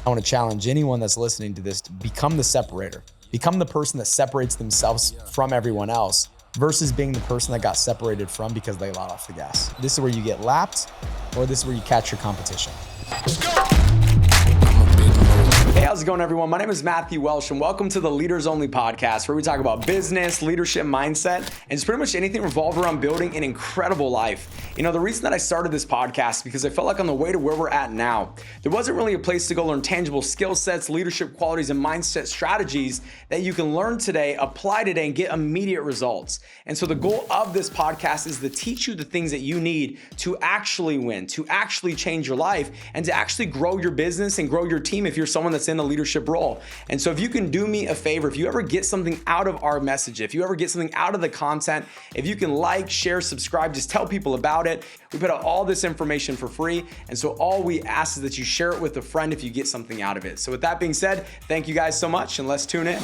I want to challenge anyone that's listening to this to become the separator. Become the person that separates themselves from everyone else versus being the person that got separated from because they let off the gas. This is where you get lapped, or this is where you catch your competition. Hey, how's it going, everyone? My name is Matthew Welsh, and welcome to the Leaders Only podcast, where we talk about business, leadership, mindset, and just pretty much anything revolved around building an incredible life. You know, the reason that I started this podcast is because I felt like on the way to where we're at now, there wasn't really a place to go learn tangible skill sets, leadership qualities, and mindset strategies that you can learn today, apply today, and get immediate results. And so the goal of this podcast is to teach you the things that you need to actually win, to actually change your life, and to actually grow your business and grow your team if you're someone that's in a leadership role. And so if you can do me a favor, if you ever get something out of our message, if you ever get something out of the content, if you can like, share, subscribe, just tell people about it. We put out all this information for free. And so all we ask is that you share it with a friend if you get something out of it. So with that being said, thank you guys so much, and let's tune in.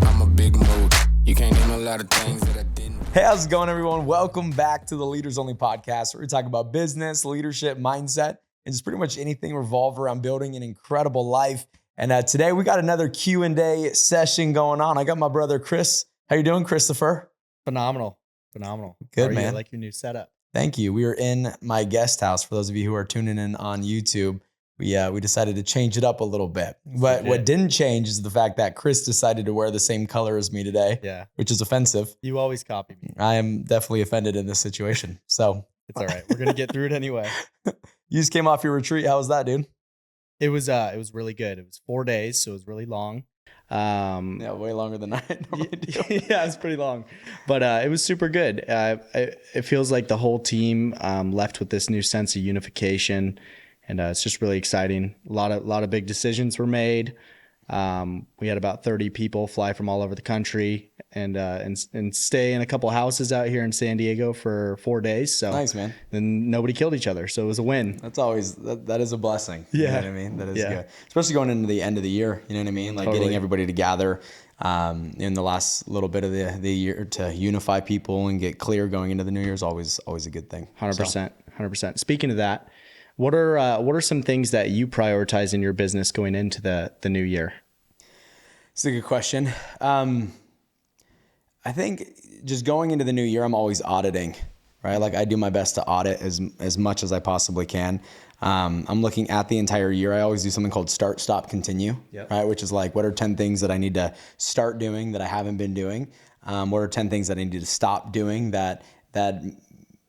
I'm a big mood. You can't name a lot of things that I didn't. Hey, how's it going, everyone? Welcome back to the Leaders Only podcast, where we talk about business, leadership, mindset, and just pretty much anything revolved around building an incredible life. And today we got another Q&A session going on. I got my brother Chris. How you doing, Christopher? Phenomenal. Good, man. I like your new setup. Thank you. We are in my guest house. For those of you who are tuning in on YouTube, we decided to change it up a little bit. But what didn't change is the fact that Chris decided to wear the same color as me today. Yeah. Which is offensive. You always copy me. I am definitely offended in this situation. So it's all right. We're gonna get through it anyway. You just came off your retreat. How was that, dude? It was really good. It was 4 days, so it was really long. Yeah, way longer than I normally do. Yeah, it's pretty long, but it was super good. It feels like the whole team left with this new sense of unification, and it's just really exciting. A lot of big decisions were made. We had about 30 people fly from all over the country and stay in a couple houses out here in San Diego for 4 days. So nice, man. Then nobody killed each other, so it was a win. That's always that is a blessing. Yeah. You know what I mean? That is good, especially going into the end of the year. You know what I mean? Like Totally. getting everybody to gather in the last little bit of the year to unify people and get clear going into the new year is always a good thing. 100%. Speaking of that, what are some things that you prioritize in your business going into the new year? It's a good question. I think just going into the new year, I'm always auditing, right? Like I do my best to audit as much as I possibly can. I'm looking at the entire year. I always do something called start, stop, continue, right? Which is like, what are 10 things that I need to start doing that I haven't been doing? What are 10 things that I need to stop doing that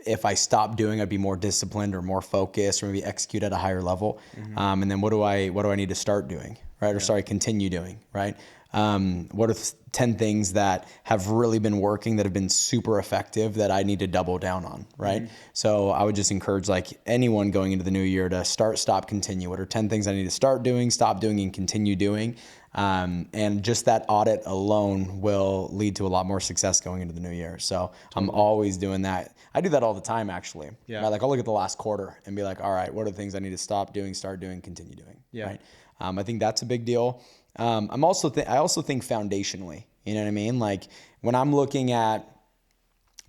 if I stop doing, I'd be more disciplined or more focused or maybe execute at a higher level. Mm-hmm. And then what do I need to start doing, right? Or continue doing, right? What are 10 things that have really been working that have been super effective that I need to double down on, right? Mm-hmm. So I would just encourage like anyone going into the new year to start, stop, continue. What are 10 things I need to start doing, stop doing, and continue doing? And just that audit alone will lead to a lot more success going into the new year. So I'm always doing that. I do that all the time, actually. Yeah. Right? Like I'll look at the last quarter and be like, all right, what are the things I need to stop doing, start doing, continue doing? Yeah. Right? I think that's a big deal. I also think foundationally, you know what I mean? Like when I'm looking at,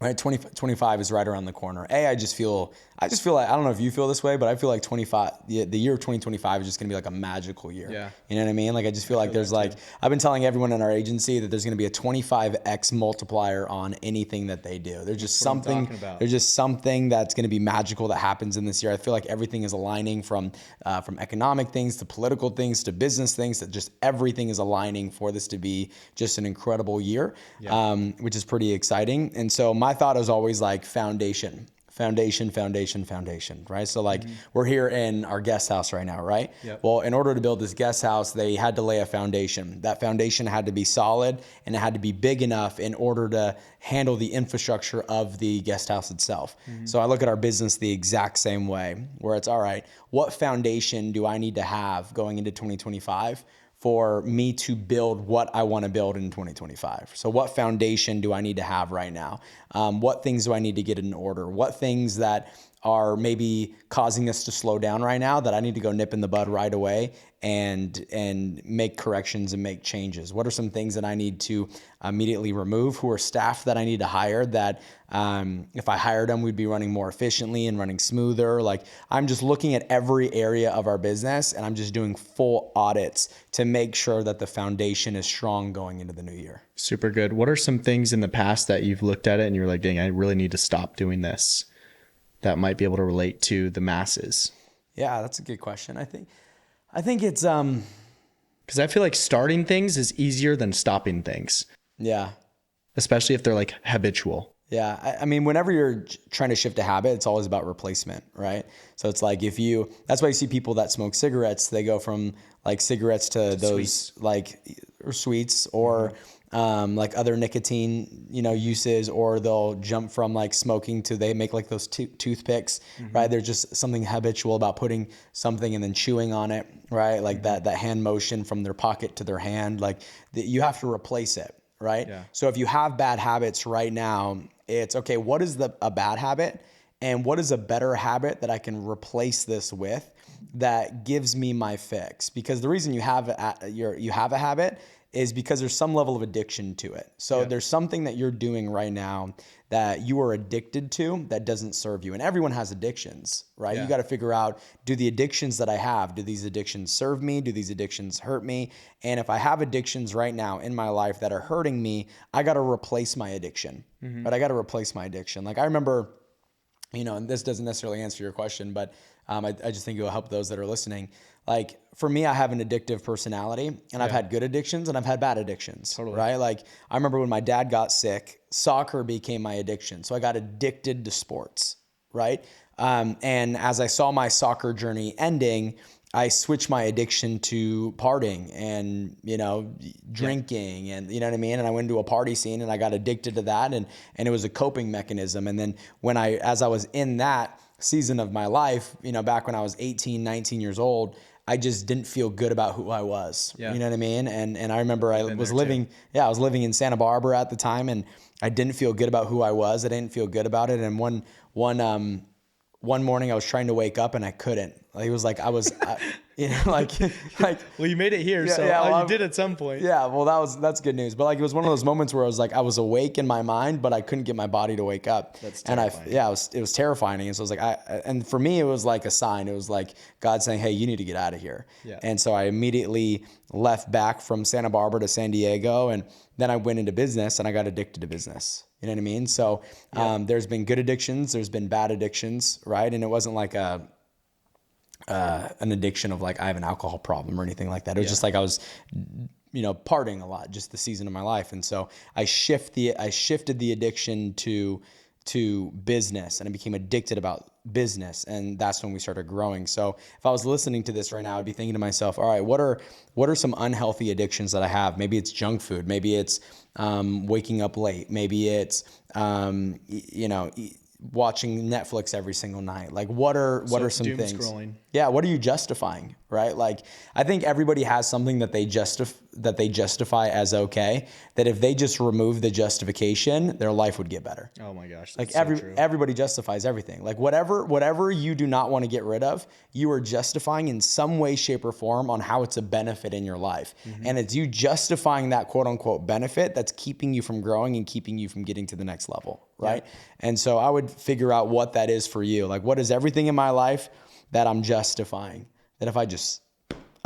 right, 2025 is right around the corner. I just feel like, I don't know if you feel this way, but I feel like the year of 2025 is just going to be like a magical year. Yeah. You know what I mean? Like, I just feel like there's like, I've been telling everyone in our agency that there's going to be a 25x multiplier on anything that they do. There's just something that's going to be magical that happens in this year. I feel like everything is aligning from economic things to political things to business things, that just everything is aligning for this to be just an incredible year, which is pretty exciting. And so my thought is always like foundation, right? So like we're here in our guest house right now, right? Yep. Well, in order to build this guest house, they had to lay a foundation. That foundation had to be solid and it had to be big enough in order to handle the infrastructure of the guest house itself. Mm-hmm. So I look at our business the exact same way, where it's all right, what foundation do I need to have going into 2025 for me to build what I want to build in 2025. So what foundation do I need to have right now? What things do I need to get in order? What things that are maybe causing us to slow down right now that I need to go nip in the bud right away and make corrections and make changes? What are some things that I need to immediately remove? Who are staff that I need to hire that if I hired them, we'd be running more efficiently and running smoother? Like, I'm just looking at every area of our business, and I'm just doing full audits to make sure that the foundation is strong going into the new year. Super good. What are some things in the past that you've looked at it and you're like, dang, I really need to stop doing this, that might be able to relate to the masses? Yeah, that's a good question. I think it's because I feel like starting things is easier than stopping things, yeah. especially if they're like habitual. Yeah. I mean, whenever you're trying to shift a habit, it's always about replacement, right? So it's like that's why you see people that smoke cigarettes, they go from like cigarettes to those sweets. like, or sweets or like other nicotine, uses, or they'll jump from like smoking to they make like those toothpicks, right? There's just something habitual about putting something and then chewing on it, right? Like that hand motion from their pocket to their hand, like you have to replace it. Right. Yeah. So if you have bad habits right now, it's okay. What is a bad habit, and what is a better habit that I can replace this with that gives me my fix? Because the reason you have a habit is because there's some level of addiction to it. So there's something that you're doing right now that you are addicted to that doesn't serve you. And everyone has addictions, right? Yeah. You got to figure out, do the addictions that I have, do these addictions serve me? Do these addictions hurt me? And if I have addictions right now in my life that are hurting me, I got to replace my addiction. But I got to replace my addiction. Like I remember, and this doesn't necessarily answer your question, but I just think it will help those that are listening. Like for me, I have an addictive personality, and I've had good addictions and I've had bad addictions, right? Like I remember when my dad got sick, soccer became my addiction. So I got addicted to sports, right? And as I saw my soccer journey ending, I switched my addiction to partying and, drinking and, you know what I mean? And I went into a party scene and I got addicted to that, and it was a coping mechanism. And then as I was in that season of my life, back when I was 18, 19 years old, I just didn't feel good about who I was. Yeah. You know what I mean? And I remember I was living in Santa Barbara at the time, and I didn't feel good about who I was. I didn't feel good about it. And one morning I was trying to wake up and I couldn't. Like, it was like I was, like. Well, you made it here, you did at some point. Yeah, well, that's good news. But like, it was one of those moments where I was awake in my mind, but I couldn't get my body to wake up. That's terrifying. It was terrifying. And so I was like, and for me, it was like a sign. It was like God saying, hey, you need to get out of here. Yeah. And so I immediately left back from Santa Barbara to San Diego, and then I went into business and I got addicted to business. You know what I mean? So there's been good addictions, there's been bad addictions, right? And it wasn't like an addiction of like I have an alcohol problem or anything like that. It was just like I was, partying a lot, just the season of my life. And so I shifted the addiction to business, and I became addicted about business, and that's when we started growing. So if I was listening to this right now, I'd be thinking to myself, all right, what are some unhealthy addictions that I have? Maybe it's junk food, maybe it's waking up late, maybe it's watching Netflix every single night. Like what are some doom things? Scrolling. Yeah, what are you justifying, right? Like I think everybody has something that they justify as okay, that if they just remove the justification, their life would get better. Oh my gosh. Like That's so true. everybody justifies everything. Like whatever you do not want to get rid of, you are justifying in some way, shape, or form on how it's a benefit in your life. And it's you justifying that quote unquote benefit that's keeping you from growing and keeping you from getting to the next level, right? Yeah. And so I would figure out what that is for you. Like what is everything in my life that I'm justifying, that if I just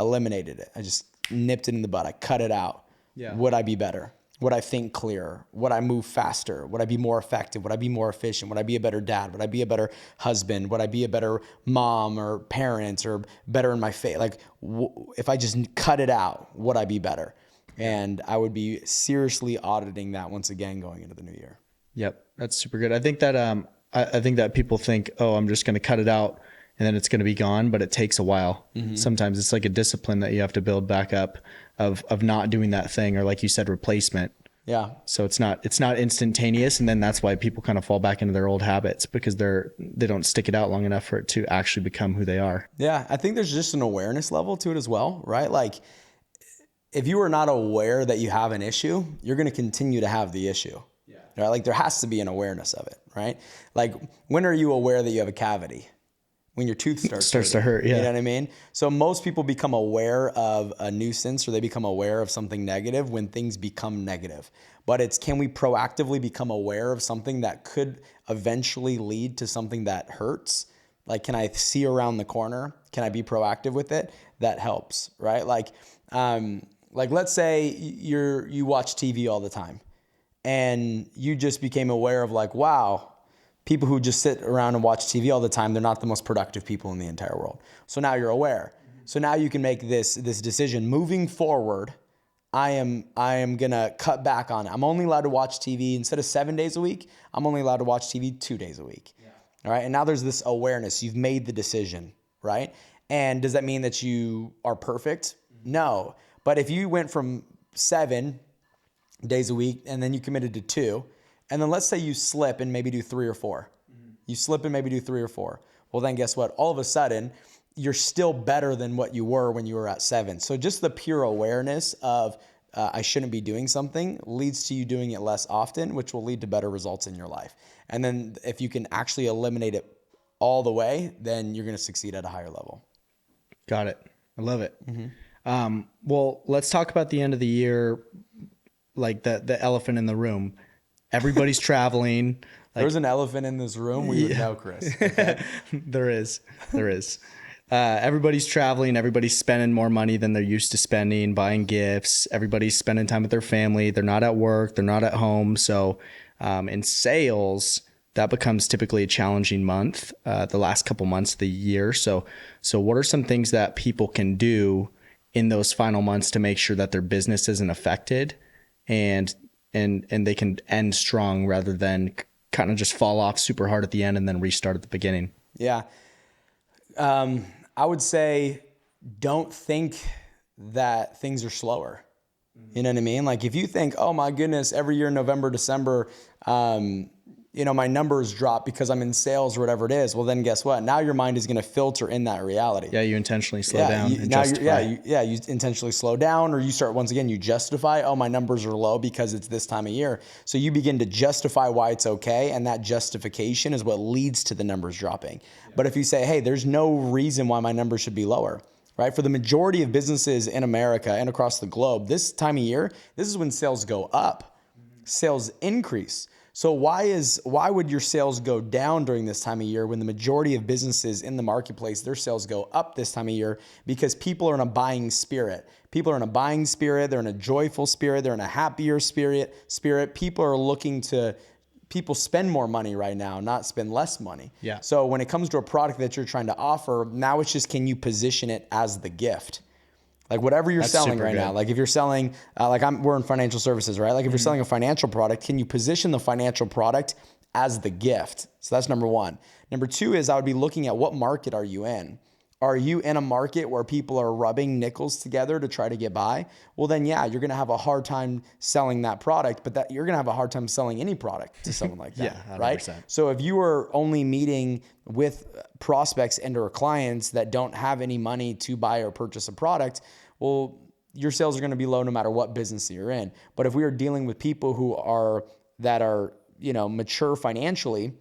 eliminated it, I just nipped it in the bud, I cut it out, would I be better? Would I think clearer? Would I move faster? Would I be more effective? Would I be more efficient? Would I be a better dad? Would I be a better husband? Would I be a better mom or parent or better in my faith? Like if I just cut it out, would I be better? And I would be seriously auditing that once again going into the new year. Yep. That's super good. I think that, I think that people think, oh, I'm just going to cut it out and then it's going to be gone, but it takes a while. Sometimes it's like a discipline that you have to build back up of not doing that thing, or like you said, replacement. Yeah. So it's not instantaneous. And then that's why people kind of fall back into their old habits, because they don't stick it out long enough for it to actually become who they are. Yeah. I think there's just an awareness level to it as well, right? Like if you are not aware that you have an issue, you're going to continue to have the issue. Yeah. Right? Like there has to be an awareness of it, right? Like when are you aware that you have a cavity? When your tooth starts to hurt. Yeah. You know what I mean? So most people become aware of a nuisance, or they become aware of something negative when things become negative. But it's, can we proactively become aware of something that could eventually lead to something that hurts? Like, can I see around the corner? Can I be proactive with it? That helps, right? Like let's say you watch TV all the time and you just became aware of like, wow, people who just sit around and watch TV all the time, they're not the most productive people in the entire world. So now you're aware. So now you can make this decision moving forward. I am gonna cut back on it. I'm only allowed to watch TV instead of 7 days a week. I'm only allowed to watch TV 2 days a week. Yeah. All right. And now there's this awareness. You've made the decision, right? And does that mean that you are perfect? No. But if you went from 7 days a week and then you committed to 2, and then let's say you slip and maybe do 3 or 4. You slip and maybe do 3 or 4. Well, then guess what? All of a sudden, you're still better than what you were when you were at 7. So just the pure awareness of I shouldn't be doing something leads to you doing it less often, which will lead to better results in your life. And then if you can actually eliminate it all the way, then you're going to succeed at a higher level. Got it. I love it. Well, let's talk about the end of the year, like the elephant in the room. Everybody's traveling. Like, there's an elephant in this room. We would know, Chris. Okay? There is. Everybody's traveling. Everybody's spending more money than they're used to spending, buying gifts. Everybody's spending time with their family. They're not at work. They're not at home. So in sales, that becomes typically a challenging month, the last couple months of the year. So what are some things that people can do in those final months to make sure that their business isn't affected and they can end strong rather than kind of just fall off super hard at the end and then restart at the beginning? Yeah. I would say don't think that things are slower. You know what I mean? Like if you think, oh my goodness, every year, November, December, my numbers drop because I'm in sales or whatever it is. Well, then guess what? Now your mind is going to filter in that reality. Yeah. You intentionally slow down and now justify. You intentionally slow down, or you start, once again, you justify, oh, my numbers are low because it's this time of year. So you begin to justify why it's okay. And that justification is what leads to the numbers dropping. Yeah. But if you say, hey, there's no reason why my numbers should be lower, right? For the majority of businesses in America and across the globe, this time of year, this is when sales go up, sales increase. So why would your sales go down during this time of year when the majority of businesses in the marketplace, their sales go up this time of year? Because people are in a buying spirit. People are in a buying spirit. They're in a joyful spirit. They're in a happier spirit. People spend more money right now, not spend less money. Yeah. So when it comes to a product that you're trying to offer, now it's just, can you position it as the gift? Like whatever you're selling right now, like if you're selling, we're in financial services, right? Like if you're selling a financial product, can you position the financial product as the gift? So that's number one. Number two is I would be looking at what market are you in? Are you in a market where people are rubbing nickels together to try to get by? Well, then, yeah, you're going to have a hard time selling that product, but you're going to have a hard time selling any product to someone like that, Yeah, 100%. right? So if you are only meeting with prospects and or clients that don't have any money to buy or purchase a product, well, your sales are going to be low no matter what business you're in. But if we are dealing with people that are mature financially,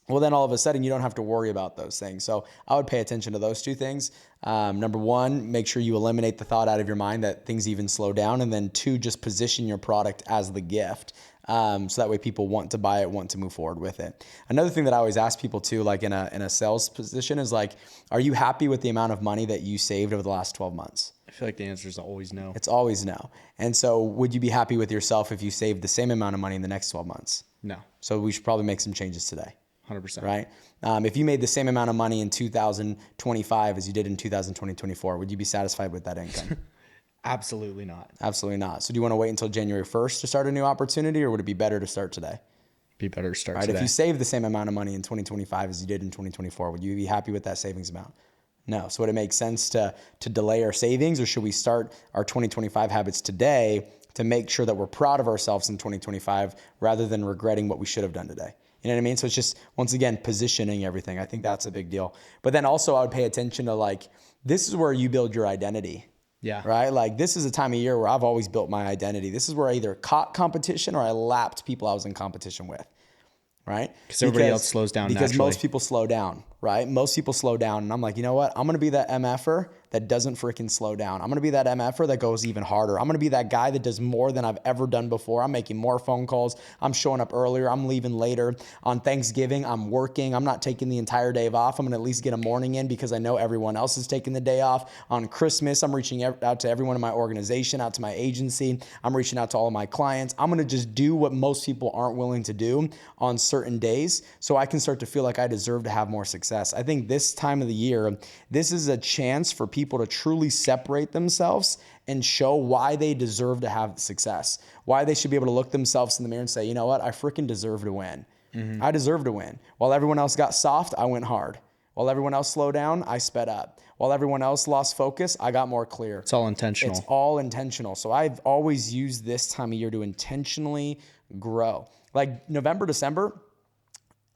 well, then all of a sudden you don't have to worry about those things. So I would pay attention to those two things. Number one, make sure you eliminate the thought out of your mind that things even slow down. And then two, just position your product as the gift. So that way people want to buy it, want to move forward with it. Another thing that I always ask people too, like in a sales position, is like, are you happy with the amount of money that you saved over the last 12 months? I feel like the answer is always no. It's always no. And so would you be happy with yourself if you saved the same amount of money in the next 12 months? No. So we should probably make some changes today. 100%. Right? If you made the same amount of money in 2025 as you did in 2024, would you be satisfied with that income? Absolutely not. Absolutely not. So do you want to wait until January 1st to start a new opportunity, or would it be better to start today? Be better to start right? today. If you save the same amount of money in 2025 as you did in 2024, would you be happy with that savings amount? No. So would it make sense to delay our savings, or should we start our 2025 habits today to make sure that we're proud of ourselves in 2025 rather than regretting what we should have done today? You know what I mean? So it's just, once again, positioning everything. I think that's a big deal. But then also I would pay attention to, like, this is where you build your identity. Yeah. Right. Like this is a time of year where I've always built my identity. This is where I either caught competition or I lapped people I was in competition with. Right. Because everybody else slows down because naturally. most people slow down. Right. Most people slow down. And I'm like, you know what? I'm going to be that MFer that doesn't freaking slow down. I'm going to be that MFer that goes even harder. I'm going to be that guy that does more than I've ever done before. I'm making more phone calls. I'm showing up earlier. I'm leaving later. On Thanksgiving, I'm working. I'm not taking the entire day off. I'm going to at least get a morning in because I know everyone else is taking the day off. On Christmas, I'm reaching out to everyone in my organization, out to my agency. I'm reaching out to all of my clients. I'm going to just do what most people aren't willing to do on certain days so I can start to feel like I deserve to have more success. I think this time of the year, this is a chance for people to truly separate themselves and show why they deserve to have success, why they should be able to look themselves in the mirror and say, you know what, I freaking deserve to win. I deserve to win. While everyone else got soft, I went hard. While everyone else slowed down, I sped up. While everyone else lost focus, I got more clear. It's all intentional. It's all intentional. So I've always used this time of year to intentionally grow. Like November, December,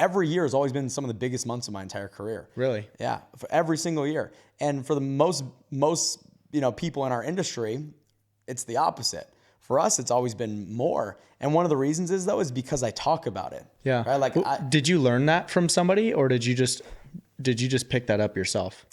every year has always been some of the biggest months of my entire career. Really? Yeah, for every single year. And for the most people in our industry, it's the opposite. For us, it's always been more. And one of the reasons is because I talk about it. Yeah. Right? Like, did you learn that from somebody, or did you just pick that up yourself?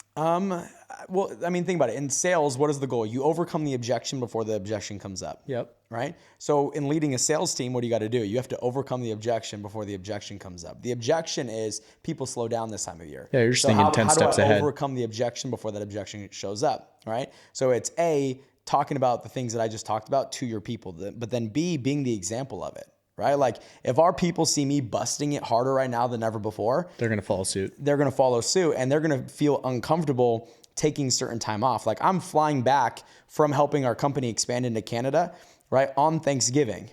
Well, I mean, think about it. In sales, what is the goal? You overcome the objection before the objection comes up. Yep. Right? So in leading a sales team, what do you got to do? You have to overcome the objection before the objection comes up. The objection is people slow down this time of year. Yeah, you're just thinking 10 steps ahead. How do I overcome the objection before that objection shows up? Right? So it's A, talking about the things that I just talked about to your people, but then B, being the example of it. Right? Like if our people see me busting it harder right now than ever before, they're going to follow suit. They're going to follow suit and they're going to feel uncomfortable taking certain time off. Like I'm flying back from helping our company expand into Canada, right, on Thanksgiving,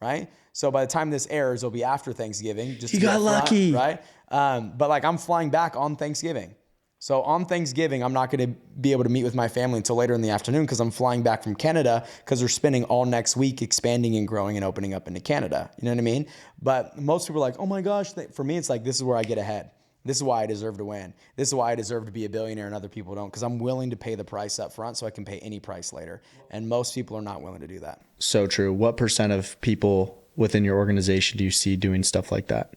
right? So by the time this airs, it'll be after Thanksgiving. You got lucky. Right? But like I'm flying back on Thanksgiving. So on Thanksgiving, I'm not going to be able to meet with my family until later in the afternoon because I'm flying back from Canada because they're spending all next week expanding and growing and opening up into Canada. You know what I mean? But most people are like, oh my gosh. For me, it's like, this is where I get ahead. This is why I deserve to win. This is why I deserve to be a billionaire and other people don't, because I'm willing to pay the price up front so I can pay any price later. And most people are not willing to do that. So true. What % of people within your organization do you see doing stuff like that?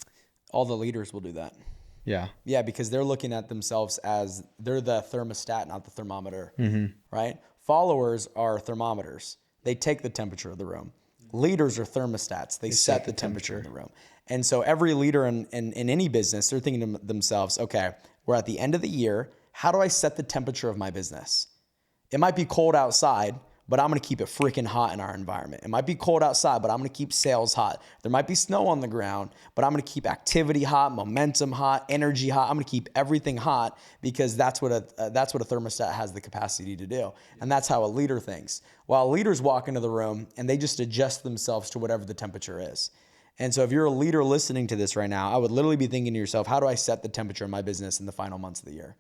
All the leaders will do that. Yeah. Yeah, because they're looking at themselves as they're the thermostat, not the thermometer, right? Followers are thermometers. They take the temperature of the room. Leaders are thermostats. They set the temperature of the room. And so every leader in any business, they're thinking to themselves, okay, we're at the end of the year. How do I set the temperature of my business? It might be cold outside, but I'm going to keep it freaking hot in our environment. It might be cold outside, but I'm going to keep sales hot. There might be snow on the ground, but I'm going to keep activity hot, momentum hot, energy hot. I'm going to keep everything hot because that's what a thermostat has the capacity to do. And that's how a leader thinks. While leaders walk into the room and they just adjust themselves to whatever the temperature is. And so if you're a leader listening to this right now, I would literally be thinking to yourself, how do I set the temperature of my business in the final months of the year?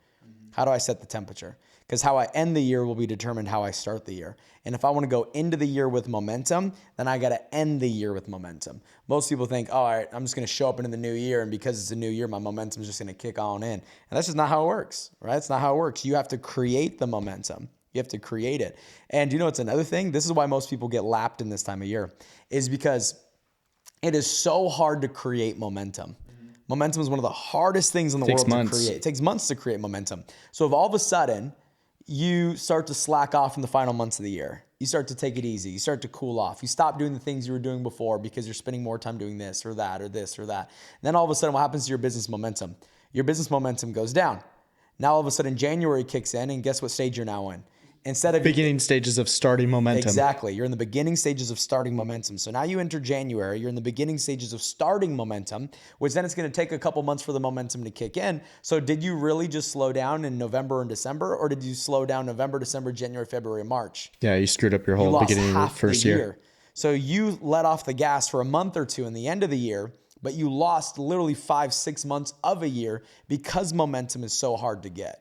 How do I set the temperature? Because how I end the year will be determined how I start the year. And if I want to go into the year with momentum, then I got to end the year with momentum. Most people think, oh, all right, I'm just going to show up into the new year. And because it's a new year, my momentum is just going to kick on in. And that's just not how it works, right? It's not how it works. You have to create the momentum. You have to create it. And you know what's another thing? This is why most people get lapped in this time of year, is because it is so hard to create momentum. Momentum is one of the hardest things in the world to create. It takes months to create momentum. So if all of a sudden you start to slack off in the final months of the year, you start to take it easy, you start to cool off, you stop doing the things you were doing before because you're spending more time doing this or that or this or that. And then all of a sudden what happens to your business momentum? Your business momentum goes down. Now all of a sudden January kicks in and guess what stage you're now in? Instead of beginning stages of starting momentum. Exactly. You're in the beginning stages of starting momentum. So now you enter January, you're in the beginning stages of starting momentum, which then it's going to take a couple months for the momentum to kick in. So did you really just slow down in November and December, or did you slow down November, December, January, February, and March? Yeah, you screwed up your whole beginning of the first year. So you let off the gas for a month or two in the end of the year, but you lost literally 5-6 months of a year because momentum is so hard to get.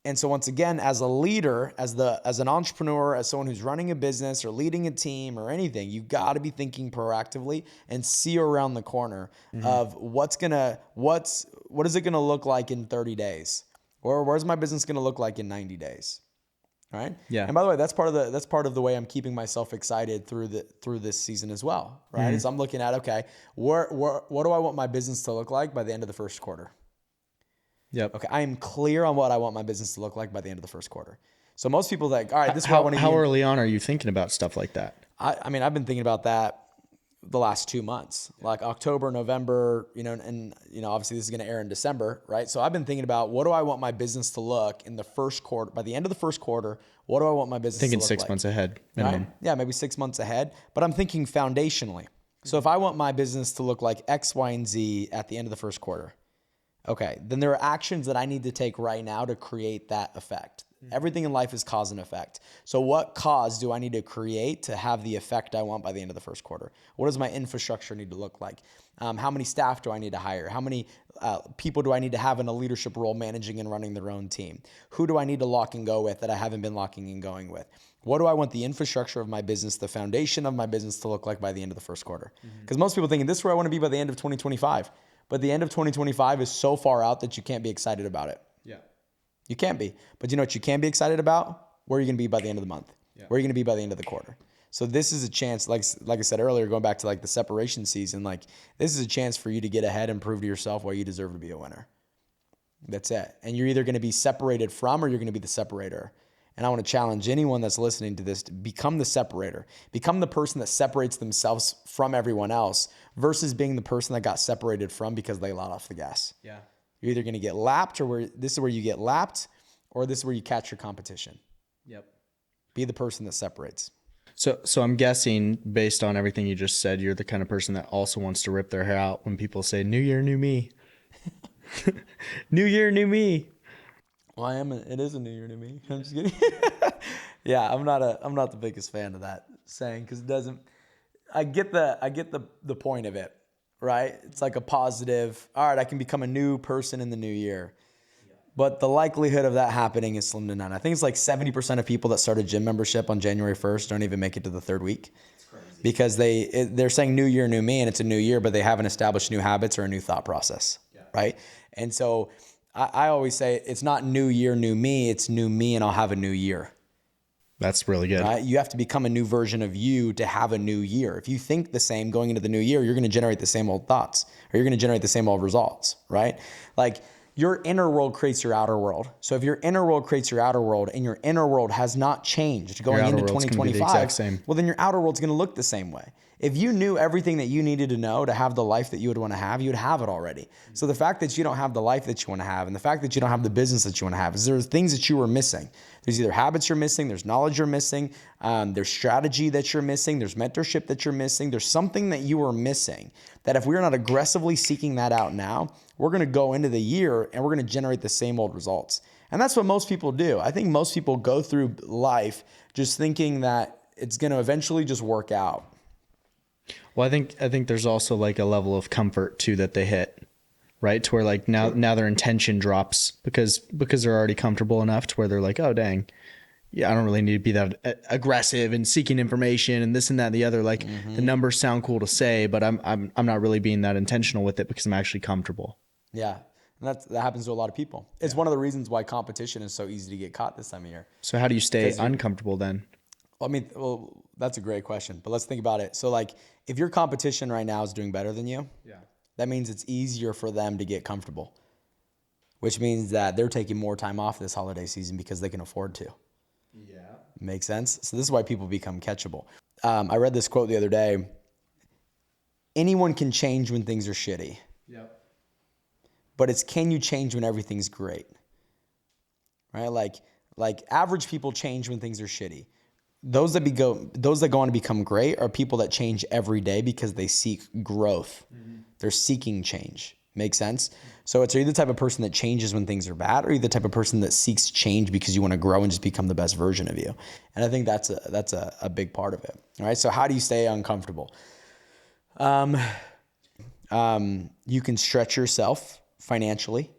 And so once again, as a leader, as an entrepreneur, as someone who's running a business or leading a team or anything, you got to be thinking proactively and see around the corner of what is it going to look like in 30 days? Or where's my business going to look like in 90 days? Right. Yeah. And by the way, that's part of the way I'm keeping myself excited through this season as well. Right. Is I'm looking at, okay, what do I want my business to look like by the end of the first quarter? Yep. Okay. I am clear on what I want my business to look like by the end of the first quarter. So most people think, all right, this is where I want to be. How early on are you thinking about stuff like that? I mean, I've been thinking about that the last 2 months, like October, November, and obviously this is going to air in December, right? So I've been thinking about, what do I want my business to look in the first quarter, by the end of the first quarter, what do I want my business to look like? Thinking 6 months ahead minimum. Right? Yeah, maybe 6 months ahead, but I'm thinking foundationally. So if I want my business to look like X, Y, and Z at the end of the first quarter, okay, then there are actions that I need to take right now to create that effect. Everything in life is cause and effect. So what cause do I need to create to have the effect I want by the end of the first quarter? What does my infrastructure need to look like? How many staff do I need to hire? How many people do I need to have in a leadership role managing and running their own team? Who do I need to lock and go with that I haven't been locking and going with? What do I want the infrastructure of my business, the foundation of my business to look like by the end of the first quarter? Because most people thinking, this is where I want to be by the end of 2025. But the end of 2025 is so far out that you can't be excited about it. Yeah. You can't be. But you know what you can be excited about? Where are you going to be by the end of the month? Yeah. Where are you going to be by the end of the quarter? So this is a chance, like I said earlier, going back to like the separation season, like this is a chance for you to get ahead and prove to yourself why you deserve to be a winner. That's it. And you're either going to be separated from, or you're going to be the separator. And I want to challenge anyone that's listening to this to become the separator. Become the person that separates themselves from everyone else versus being the person that got separated from because they let off the gas. Yeah. You're either going to get lapped, or this is where you get lapped, or this is where you catch your competition. Yep. Be the person that separates. So I'm guessing, based on everything you just said, you're the kind of person that also wants to rip their hair out when people say, "New year, new me." New year, new me. Well, it is a new year to me. I'm just kidding. Yeah, I'm not the biggest fan of that saying, because it doesn't. I get the point of it, right? It's like a positive. All right, I can become a new person in the new year, but the likelihood of that happening is slim to none. I think it's like 70% of people that start a gym membership on January 1st don't even make it to the third week, because they're saying new year, new me, and it's a new year, but they haven't established new habits or a new thought process, right? And so I always say it's not new year, new me. It's new me, and I'll have a new year. That's really good. Right? You have to become a new version of you to have a new year. If you think the same going into the new year, you're going to generate the same old thoughts, or you're going to generate the same old results, right? Like, your inner world creates your outer world. So if your inner world creates your outer world, and your inner world has not changed going into 2025, well, then your outer world's going to look the same way. If you knew everything that you needed to know to have the life that you would want to have, you would have it already. So the fact that you don't have the life that you want to have, and the fact that you don't have the business that you want to have, is there's things that you are missing. There's either habits you're missing, there's knowledge you're missing, there's strategy that you're missing, there's mentorship that you're missing, there's something that you are missing, that if we're not aggressively seeking that out now, we're going to go into the year and we're going to generate the same old results. And that's what most people do. I think most people go through life just thinking that it's going to eventually just work out. Well, I think there's also like a level of comfort too that they hit, right? To where like now their intention drops because they're already comfortable enough to where they're like, oh dang, yeah, I don't really need to be that aggressive and seeking information and this and that and the other. Like the numbers sound cool to say, but I'm not really being that intentional with it because I'm actually comfortable. Yeah. And that happens to a lot of people. It's one of the reasons why competition is so easy to get caught this time of year. So how do you stay uncomfortable then? Well, that's a great question, but let's think about it. So like, if your competition right now is doing better than you, that means it's easier for them to get comfortable, which means that they're taking more time off this holiday season because they can afford to. Yeah. Makes sense? So this is why people become catchable. I read this quote the other day. Anyone can change when things are shitty. Yep. But it's, can you change when everything's great? Right? Like average people change when things are shitty. Those that go on to become great are people that change every day because they seek growth. Mm-hmm. They're seeking change. Make sense? So it's, are you the type of person that changes when things are bad, or are you the type of person that seeks change because you want to grow and just become the best version of you? And I think that's a big part of it. All right. So how do you stay uncomfortable? You can stretch yourself financially,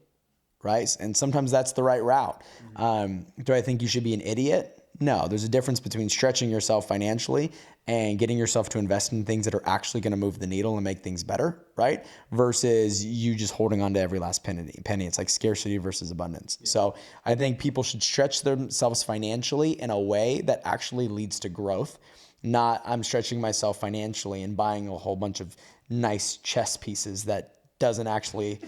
right? And sometimes that's the right route. Do I think you should be an idiot No, there's a difference between stretching yourself financially and getting yourself to invest in things that are actually going to move the needle and make things better, right? Versus you just holding on to every last penny. It's like scarcity versus abundance. Yeah. So I think people should stretch themselves financially in a way that actually leads to growth. Not I'm stretching myself financially and buying a whole bunch of nice chess pieces that doesn't actually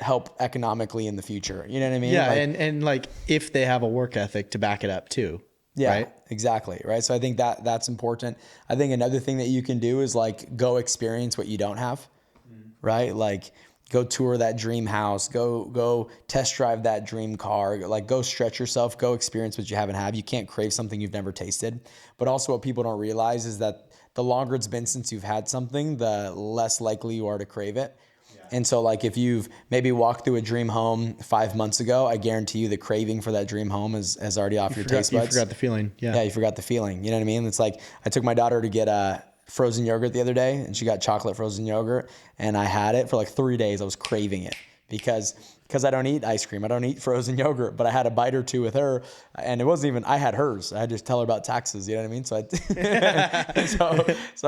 help economically in the future. You know what I mean? Yeah, like, and like if they have a work ethic to back it up too. Yeah, right? Exactly. Right. So I think that's important. I think another thing that you can do is like go experience what you don't have, right? Like go tour that dream house, go test drive that dream car, like go stretch yourself, go experience what you haven't had. You can't crave something you've never tasted. But also what people don't realize is that the longer it's been since you've had something, the less likely you are to crave it. And so like if you've maybe walked through a dream home 5 months ago, I guarantee you the craving for that dream home is already off your taste buds. You forgot the feeling. Yeah. Yeah, you forgot the feeling. You know what I mean? It's like I took my daughter to get frozen yogurt the other day, and she got chocolate frozen yogurt, and I had it for like 3 days. I was craving it because I don't eat ice cream. I don't eat frozen yogurt, but I had a bite or two with her, and it wasn't even, I had hers. I had to tell her about taxes. You know what I mean? So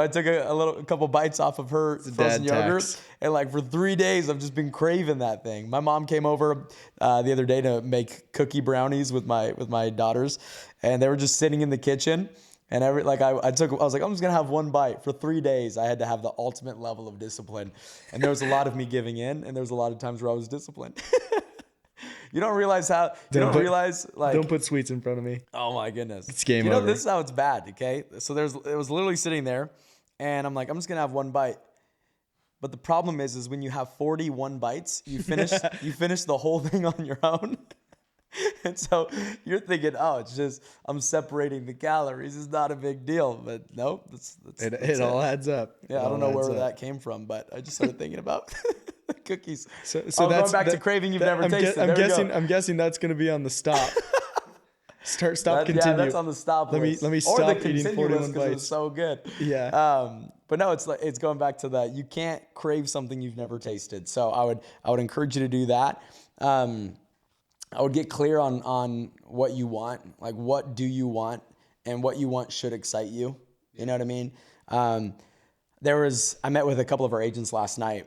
I took a couple bites off of her frozen yogurt, and like for 3 days, I've just been craving that thing. My mom came over the other day to make cookie brownies with my daughters, and they were just sitting in the kitchen. And I was like, I'm just gonna have one bite. For 3 days, I had to have the ultimate level of discipline, and there was a lot of me giving in, and there was a lot of times where I was disciplined. You don't realize don't put sweets in front of me. Oh my goodness, it's game over. This is how it's bad. Okay, so it was literally sitting there, and I'm like, I'm just gonna have one bite. But the problem is when you have 41 bites, you finish the whole thing on your own. And so you're thinking, oh, it's just I'm separating the calories. It's not a big deal. But nope, it all adds up. Yeah, I don't know where that came from, but I just started thinking about cookies. So that's going back to craving you've never tasted. I'm guessing that's going to to be on the stop. Continue. Yeah, that's on the stop list. Let me stop eating 41 bites. It's so good. Yeah. But no, it's going back to that. You can't crave something you've never tasted. So I would encourage you to do that. I would get clear on what you want, like what do you want, and what you want should excite you. You know what I mean? I met with a couple of our agents last night,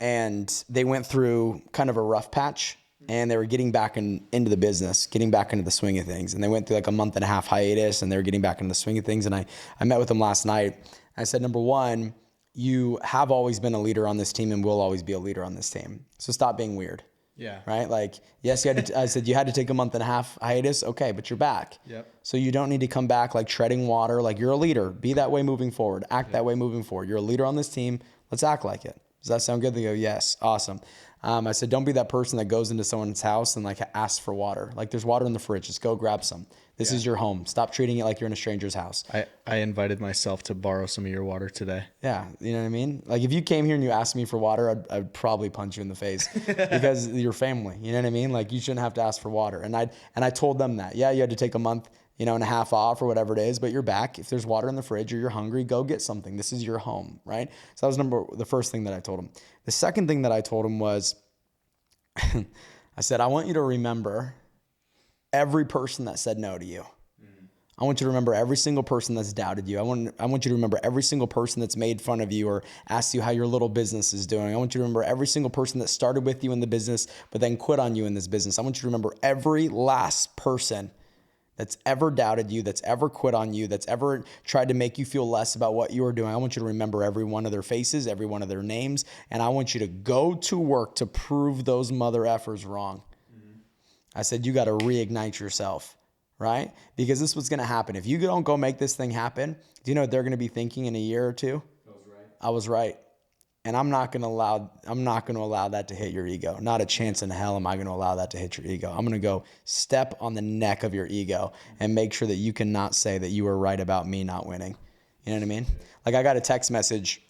and they went through kind of a rough patch, and they were getting back into the business, getting back into the swing of things. And they went through like a 1.5 month hiatus, and they were getting back into the swing of things. And I met with them last night. I said, number one, you have always been a leader on this team and will always be a leader on this team. So stop being weird. Yeah. Right. Like, yes, I said you had to take a 1.5 month hiatus. Okay. But you're back. Yep. So you don't need to come back like treading water. Like you're a leader. Be that way moving forward. Act that way moving forward. You're a leader on this team. Let's act like it. Does that sound good? They go, yes. Awesome. I said, don't be that person that goes into someone's house and like asks for water. Like there's water in the fridge. Just go grab some. This is your home. Stop treating it like you're in a stranger's house. I invited myself to borrow some of your water today. Yeah. You know what I mean? Like if you came here and you asked me for water, I'd probably punch you in the face because you're family. You know what I mean? Like you shouldn't have to ask for water. And I told them that. Yeah, you had to take a month, and a half off or whatever it is, but you're back. If there's water in the fridge or you're hungry, go get something. This is your home, right? So that was the first thing that I told him. The second thing that I told him was, I said, I want you to remember every person that said no to you. I want you to remember every single person that's doubted you. I want you to remember every single person that's made fun of you or asked you how your little business is doing. I want you to remember every single person that started with you in the business, but then quit on you in this business. I want you to remember every last person that's ever doubted you, that's ever quit on you, that's ever tried to make you feel less about what you are doing. I want you to remember every one of their faces, every one of their names, and I want you to go to work to prove those mother effers wrong. I said, you got to reignite yourself, right? Because this is what's going to happen. If you don't go make this thing happen, do you know what they're going to be thinking in a year or two? I was right. And I'm not going to allow that to hit your ego. Not a chance in hell am I going to allow that to hit your ego. I'm going to go step on the neck of your ego and make sure that you cannot say that you were right about me not winning. You know what I mean? Like I got a text message,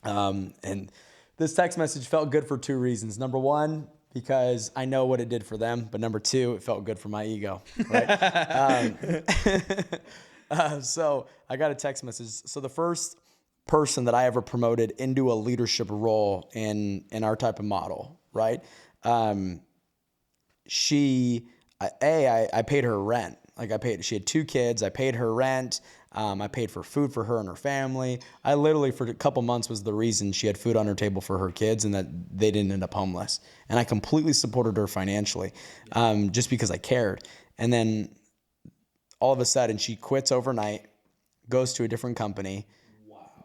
and this text message felt good for two reasons. Number one, because I know what it did for them. But number two, it felt good for my ego. Right? So I got a text message. So the first person that I ever promoted into a leadership role in our type of model, right? I paid her rent. she had 2 kids. I paid her rent. I paid for food for her and her family. I literally, for a couple months, was the reason she had food on her table for her kids and that they didn't end up homeless. And I completely supported her financially, just because I cared. And then all of a sudden she quits overnight, goes to a different company,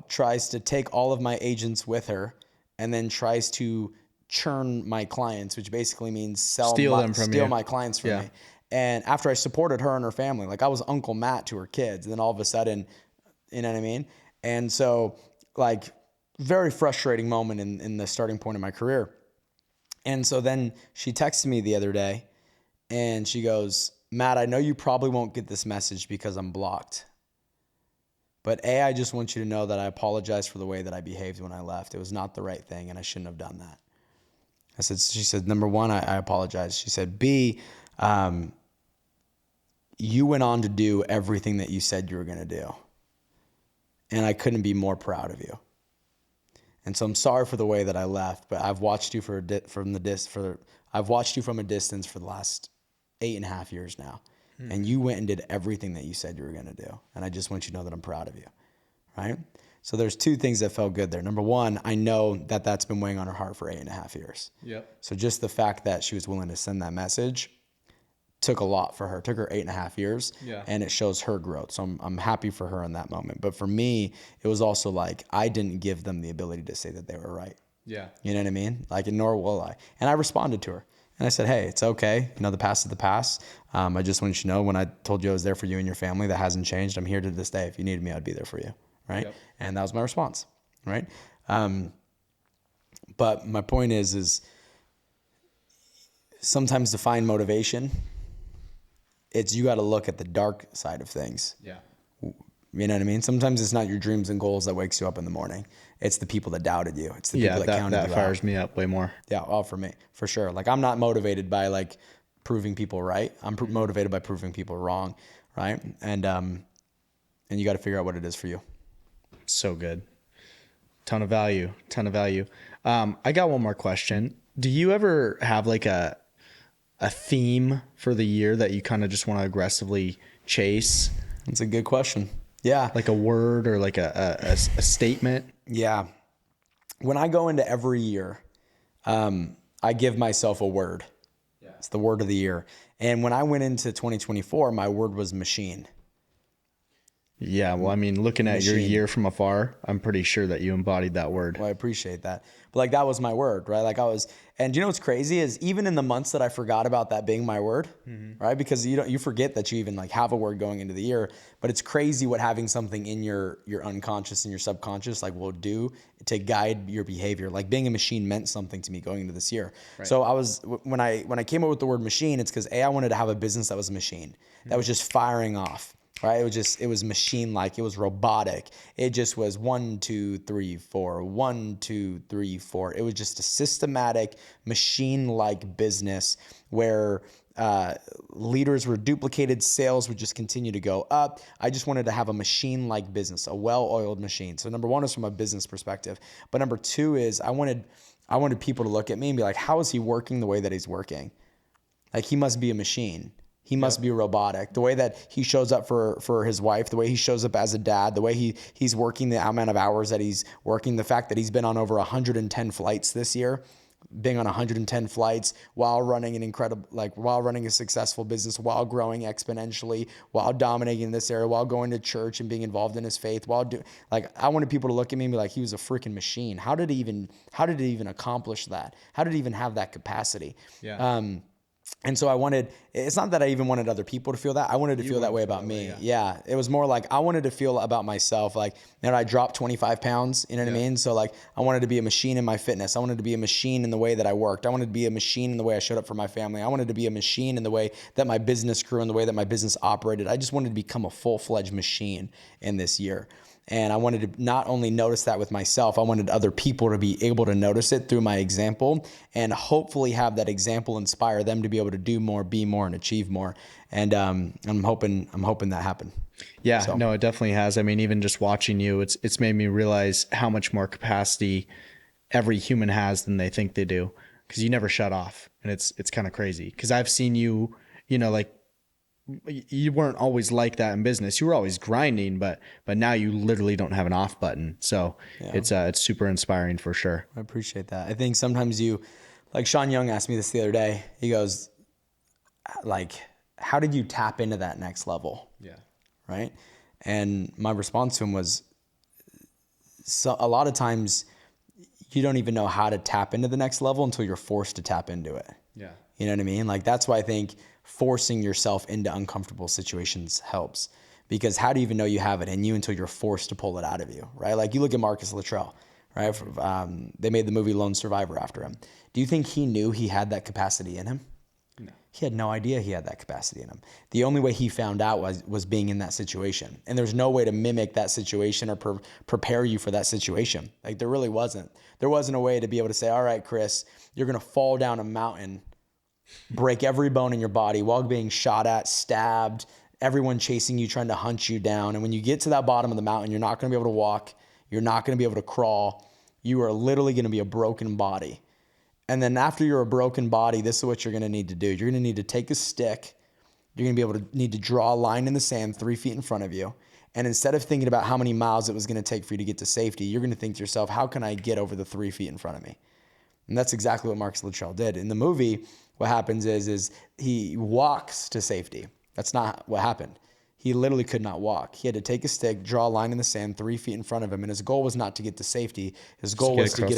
tries to take all of my agents with her, and then tries to churn my clients, which basically means steal my clients from me. And after I supported her and her family, like I was Uncle Matt to her kids, and then all of a sudden, you know what I mean? And so like very frustrating moment in the starting point of my career. And so then she texted me the other day and she goes, Matt, I know you probably won't get this message because I'm blocked. But I just want you to know that I apologize for the way that I behaved when I left. It was not the right thing and I shouldn't have done that. She said, number one, I apologize. She said, B, you went on to do everything that you said you were going to do. And I couldn't be more proud of you. And so I'm sorry for the way that I left, but I've watched you from a distance for the last 8.5 years now. And you went and did everything that you said you were going to do. And I just want you to know that I'm proud of you. Right? So there's 2 things that felt good there. Number one, I know that that's been weighing on her heart for 8.5 years. Yep. So just the fact that she was willing to send that message took a lot for her. It took her 8.5 years. Yeah. And it shows her growth. So I'm happy for her in that moment. But for me, it was also like, I didn't give them the ability to say that they were right. Yeah. You know what I mean? Like, nor will I. And I responded to her. And I said, hey, it's okay. You know, the past is the past. I just want you to know when I told you I was there for you and your family, that hasn't changed. I'm here to this day. If you needed me, I'd be there for you. Right. Yep. And that was my response. Right. But my point is sometimes to find motivation, you got to look at the dark side of things. Yeah. You know what I mean? Sometimes it's not your dreams and goals that wakes you up in the morning. It's the people that doubted you. It's the people that counted you out. That fires me up way more. Yeah, all for me, for sure. Like, I'm not motivated by like proving people right. I'm motivated by proving people wrong, right? And you got to figure out what it is for you. So good. Ton of value. I got one more question. Do you ever have like a theme for the year that you kind of just want to aggressively chase? That's a good question. Yeah. Like a word or like a statement? Yeah. When I go into every year, I give myself a word. Yeah. It's the word of the year. And when I went into 2024, my word was machine. Yeah, well, I mean, looking at your year from afar, I'm pretty sure that you embodied that word. Well, I appreciate that. But like, that was my word, right? Like and you know what's crazy is even in the months that I forgot about that being my word, right? Because you forget that you even like have a word going into the year, but it's crazy what having something in your unconscious and your subconscious like will do to guide your behavior. Like, being a machine meant something to me going into this year. Right. So when I came up with the word machine, it's because I wanted to have a business that was a machine that was just firing off. Right. It was machine-like. It was robotic. It just was 1, 2, 3, 4, 1, 2, 3, 4. It was just a systematic machine-like business where leaders were duplicated. Sales would just continue to go up. I just wanted to have a machine-like business, a well-oiled machine. So number one is from a business perspective. But number two is I wanted people to look at me and be like, how is he working the way that he's working? Like, he must be a machine. He must be robotic. The way that he shows up for his wife, the way he shows up as a dad, the way he's working the amount of hours that he's working, the fact that he's been on over 110 flights this year, being on 110 flights while running while running a successful business, while growing exponentially, while dominating in this area, while going to church and being involved in his faith, I wanted people to look at me and be like, he was a freaking machine. How did he even accomplish that? How did he even have that capacity? Yeah. And so it's not that I even wanted other people to feel that. I wanted to feel that way about me. Yeah. It was more like I wanted to feel about myself. Like, I dropped 25 pounds, you know what I mean? So like, I wanted to be a machine in my fitness. I wanted to be a machine in the way that I worked. I wanted to be a machine in the way I showed up for my family. I wanted to be a machine in the way that my business grew and the way that my business operated. I just wanted to become a full-fledged machine in this year. And I wanted to not only notice that with myself, I wanted other people to be able to notice it through my example and hopefully have that example inspire them to be able to do more, be more, and achieve more. And I'm hoping that happened. Yeah, so. No, it definitely has. I mean, even just watching you, it's made me realize how much more capacity every human has than they think they do, because you never shut off. And it's kind of crazy because I've seen you, like you weren't always like that in business. You were always grinding, but now you literally don't have an off button. So it's super inspiring for sure. I appreciate that. I think sometimes like Sean Young asked me this the other day. He goes, like, how did you tap into that next level? Yeah. Right. And my response to him was, so a lot of times you don't even know how to tap into the next level until you're forced to tap into it. Yeah. You know what I mean? Like, that's why I think forcing yourself into uncomfortable situations helps, because how do you even know you have it in you until you're forced to pull it out of you, right? Like, you look at Marcus Luttrell, right? They made the movie Lone Survivor after him. Do you think he knew he had that capacity in him? No. He had no idea he had that capacity in him. The only way he found out was being in that situation. And there's no way to mimic that situation or prepare you for that situation. Like, there really wasn't. There wasn't a way to be able to say, all right, Chris, you're going to fall down a mountain, break every bone in your body while being shot at, stabbed, everyone chasing you, trying to hunt you down. And when you get to that bottom of the mountain, you're not going to be able to walk. You're not going to be able to crawl. You are literally going to be a broken body. And then after you're a broken body, this is what you're going to need to do. You're going to need to take a stick. You're going to be able to need to draw a line in the sand 3 feet in front of you. And instead of thinking about how many miles it was going to take for you to get to safety, you're going to think to yourself, how can I get over the 3 feet in front of me? And that's exactly what Marcus Luttrell did. In the movie, what happens is he walks to safety. That's not what happened. He literally could not walk. He had to take a stick, draw a line in the sand 3 feet in front of him, and his goal was not to get to safety. His goal was to get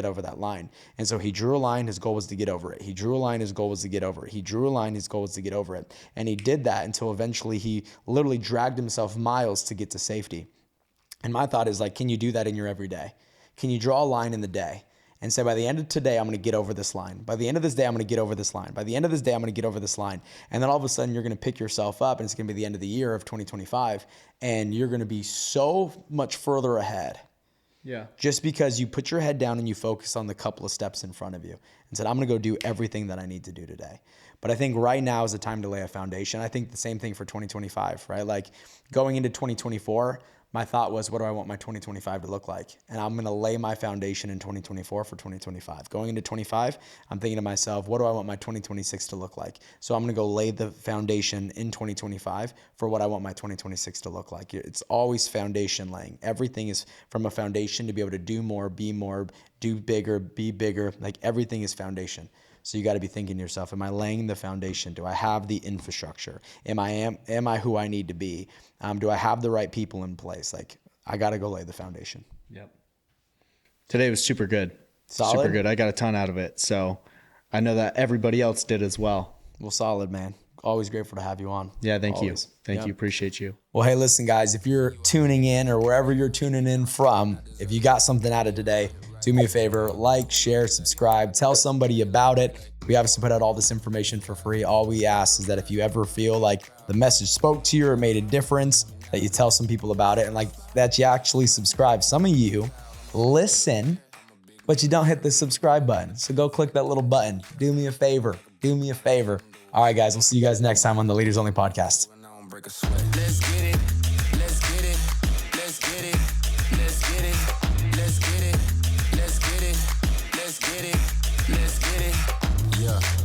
over that line. And so he drew a line. His goal was to get over it. He drew a line. His goal was to get over it. He drew a line. His goal was to get over it. And he did that until eventually he literally dragged himself miles to get to safety. And my thought is, like, can you do that in your everyday? Can you draw a line in the day and say, by the end of today, I'm going to get over this line. By the end of this day, I'm going to get over this line. By the end of this day, I'm going to get over this line. And then all of a sudden, you're going to pick yourself up, and it's going to be the end of the year of 2025, and you're going to be so much further ahead. Yeah. Just because you put your head down and you focus on the couple of steps in front of you and said, I'm going to go do everything that I need to do today. But I think right now is the time to lay a foundation. I think the same thing for 2025, right? Like, going into 2024, my thought was, what do I want my 2025 to look like? And I'm going to lay my foundation in 2024 for 2025. Going into 25, I'm thinking to myself, what do I want my 2026 to look like? So I'm going to go lay the foundation in 2025 for what I want my 2026 to look like. It's always foundation laying. Everything is from a foundation to be able to do more, do bigger, be bigger. Like, everything is foundation. So you got to be thinking to yourself, am I laying the foundation? Do I have the infrastructure? Am I who I need to be? Do I have the right people in place? Like, I got to go lay the foundation. Yep. Today was super good. Solid? Super good. I got a ton out of it. So I know that everybody else did as well. Well, solid, man. Always grateful to have you on. Yeah, thank Always. you. Thank you. Appreciate you. Well, hey, listen, guys, if you're tuning in or wherever you're tuning in from, if you got something out of today, do me a favor, like, share, subscribe, tell somebody about it. We obviously put out all this information for free. All we ask is that if you ever feel like the message spoke to you or made a difference, that you tell some people about it, and like that you actually subscribe. Some of you listen, but you don't hit the subscribe button. So go click that little button. Do me a favor. Do me a favor. All right, guys, we'll see you guys next time on the Leaders Only Podcast. Let's get it. Let's get it. Let's get it. Let's get it. Let's get it. Let's get it. Let's get it. Let's get it. Yeah.